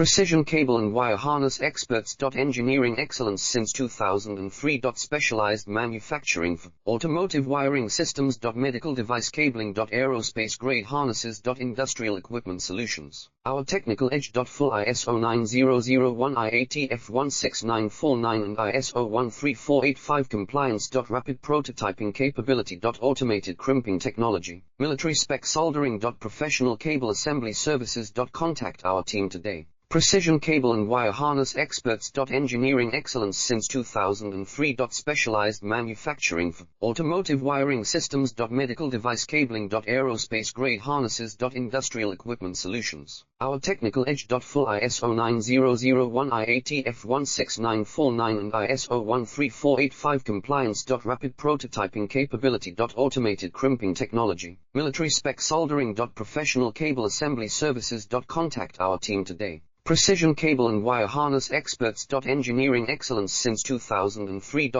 Precision cable and wire harness experts. Engineering excellence since 2003. Specialized manufacturing for automotive wiring systems. Medical device cabling. Aerospace grade harnesses. Industrial equipment solutions. Our technical edge. Full ISO 9001 IATF 16949 and ISO 13485 compliance. Rapid prototyping capability. Automated crimping technology. Military spec soldering. Professional cable assembly services. Contact our team today. Precision cable and wire harness experts. Engineering excellence since 2003. Specialized manufacturing for automotive wiring systems. Medical device cabling. Aerospace grade harnesses. Industrial equipment solutions. Our technical edge. Full ISO 9001 IATF 16949 and ISO 13485 compliance. Rapid prototyping capability. Automated crimping technology. Military spec soldering. Professional cable assembly services. Contact our team today. Precision cable and wire harness experts. Engineering excellence since 2003.